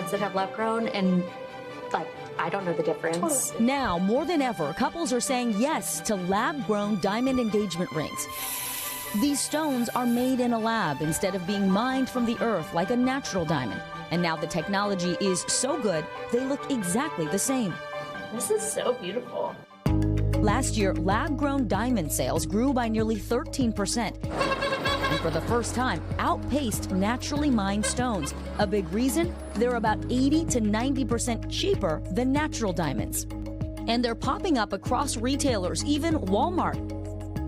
friends that have lab grown, and like, I don't know the difference. Now, more than ever, couples are saying yes to lab-grown diamond engagement rings. These stones are made in a lab instead of being mined from the earth like a natural diamond. And now the technology is so good, they look exactly the same. This is so beautiful. Last year, lab-grown diamond sales grew by nearly 13%. And for the first time, outpaced naturally mined stones. A big reason? They're about 80 to 90% cheaper than natural diamonds. And they're popping up across retailers, even Walmart.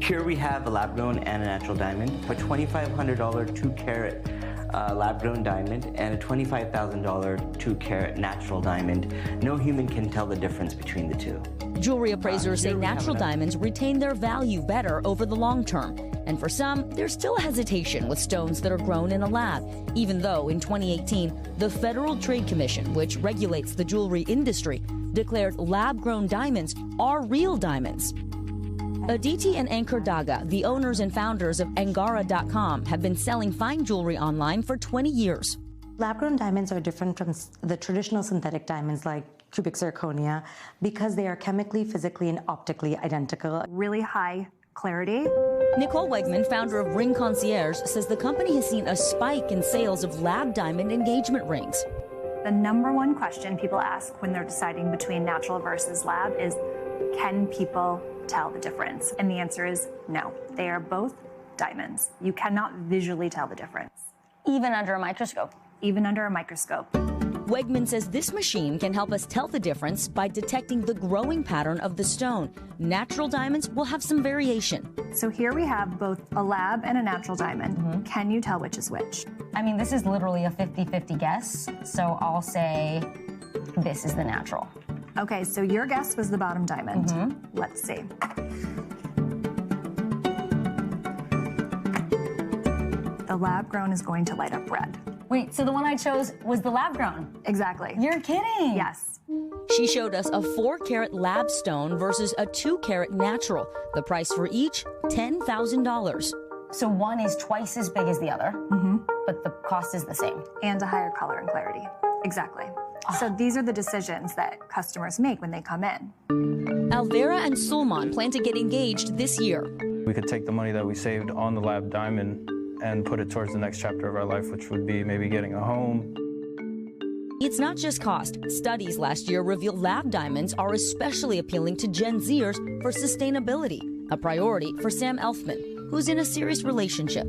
Here we have a lab-grown and a natural diamond, a $2,500 2-carat lab-grown diamond and a $25,000 2-carat natural diamond. No human can tell the difference between the two. Jewelry appraisers say natural diamonds retain their value better over the long term. And for some, there's still hesitation with stones that are grown in a lab, even though in 2018, the Federal Trade Commission, which regulates the jewelry industry, declared lab-grown diamonds are real diamonds. Aditi and Ankur Daga, the owners and founders of Angara.com, have been selling fine jewelry online for 20 years. Lab-grown diamonds are different from the traditional synthetic diamonds like cubic zirconia because they are chemically, physically, and optically identical. Really high clarity. Nicole Wegman, founder of Ring Concierge, says the company has seen a spike in sales of lab diamond engagement rings. The number one question people ask when they're deciding between natural versus lab is, can people tell the difference? And the answer is no. They are both diamonds. You cannot visually tell the difference. Even under a microscope? Even under a microscope. Wegman says this machine can help us tell the difference by detecting the growing pattern of the stone. Natural diamonds will have some variation. So here we have both a lab and a natural diamond. Can you tell which is which? I mean, this is literally a 50-50 guess, so I'll say this is the natural. Okay, so your guess was the bottom diamond. Let's see. The lab grown is going to light up red. Wait, so the one I chose was the lab grown? Exactly. You're kidding? Yes. She showed us a 4-carat lab stone versus a 2-carat natural. The price for each, $10,000. So one is twice as big as the other, but the cost is the same. And a higher color and clarity. Exactly. So these are the decisions that customers make when they come in. Alvera and Sulman plan to get engaged this year. We could take the money that we saved on the lab diamond and put it towards the next chapter of our life, which would be maybe getting a home. It's not just cost. Studies last year revealed lab diamonds are especially appealing to Gen Zers for sustainability, a priority for Sam Elfman, who's in a serious relationship.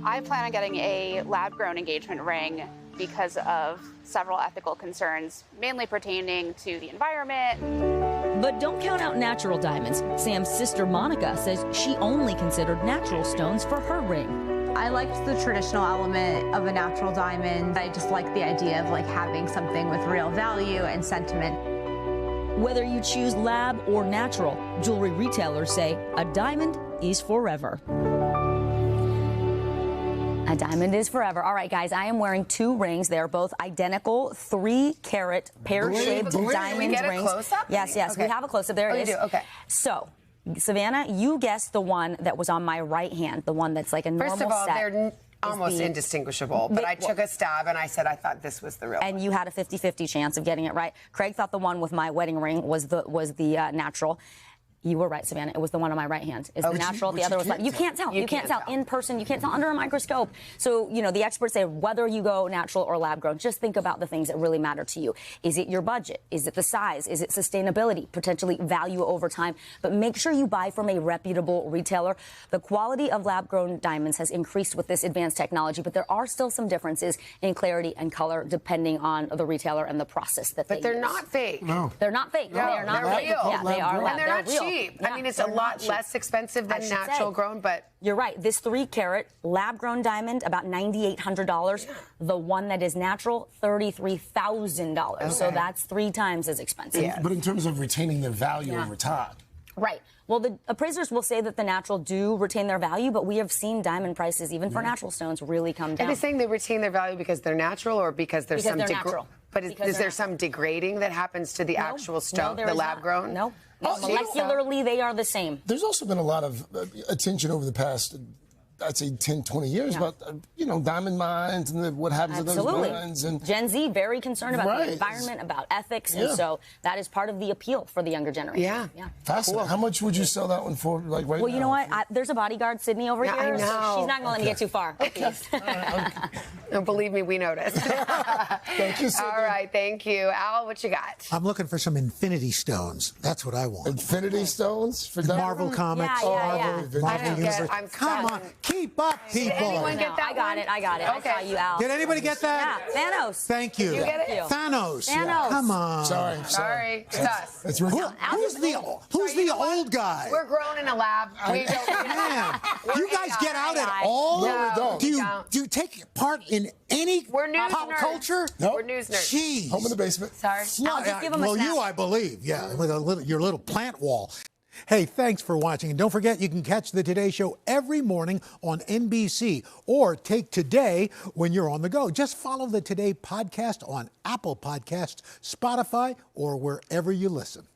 I plan on getting a lab-grown engagement ring because of several ethical concerns, mainly pertaining to the environment. But don't count out natural diamonds. Sam's sister Monica says she only considered natural stones for her ring. I liked the traditional element of a natural diamond. I just like the idea of like having something with real value and sentiment. Whether you choose lab or natural, jewelry retailers say a diamond is forever. A diamond is forever. All right, guys, I am wearing 2 rings. They're both identical 3-carat pear-shaped diamond get rings. A close-up? Yes, Okay. we have a close-up. There it is. You do? Okay. So, Savannah, you guessed the one that was on my right hand, the one that's like a normal set. First of all, they're almost indistinguishable, but I took a stab and I said I thought this was the real one. And you had a 50-50 chance of getting it right. Craig thought the one with my wedding ring was the natural. You were right, Savannah. It was the one on my right hand. Is the natural. The other was like, you can't tell. You can't tell in person. You can't tell under a microscope. So, you know, the experts say whether you go natural or lab grown, just think about the things that really matter to you. Is it your budget? Is it the size? Is it sustainability? Potentially value over time. But make sure you buy from a reputable retailer. The quality of lab grown diamonds has increased with this advanced technology, but there are still some differences in clarity and color depending on the retailer and the process that they use. But they're not fake. No. They're not fake. No, they are not they're fake. real. Yeah, they are lab. And they're not real. cheap. Yeah, I mean, it's a lot less expensive than natural grown, but... You're right. This 3-carat lab-grown diamond, about $9,800. Yeah. The one that is natural, $33,000. Okay. So that's 3 times as expensive. Yeah. But in terms of retaining their value over time. Right. Well, the appraisers will say that the natural do retain their value, but we have seen diamond prices, even for natural stones, really come down. Are they saying they retain their value because they're natural or because there's some... natural. But is there some degrading that happens to the actual stone, the lab-grown? No. Molecularly, they are the same. There's also been a lot of attention over the past I'd say 10, 20 years about, diamond mines and what happens to those mines. And Gen Z, very concerned about Right. the environment, about ethics, Yeah. and so that is part of the appeal for the younger generation. Yeah. Fascinating. How much would you sell that one for, like, right now? Well, you know what? There's a bodyguard, Sydney, over Yeah, I here, so know. she's not going to let me get too far. No, believe me, we noticed. Thank you, Sydney. All right, thank you. Al, what you got? I'm looking for some Infinity Stones. That's what I want. Infinity Stones for that Marvel one? Comics. Marvel I don't get it. I'm Come on, keep up, people. Did anyone get that I got it. Okay. I saw you, Al. Did anybody get that? Yeah, Thanos. Thank you. You get it? Thanos. Thanos. Come on. Sorry, it's us. It's Ricky. Who's the old guy? We're grown in a lab. We don't. Man, We're you guys get out at AI. all? No, we don't. Do you take part in any We're news pop nerds. culture? Nope. We're news nerds. Jeez. Home in the basement. Sorry. I'll just give him a Well, snap. you, I believe, yeah, with your little plant wall. Hey, thanks for watching. And don't forget, you can catch the Today Show every morning on NBC or take Today when you're on the go. Just follow the Today podcast on Apple Podcasts, Spotify, or wherever you listen.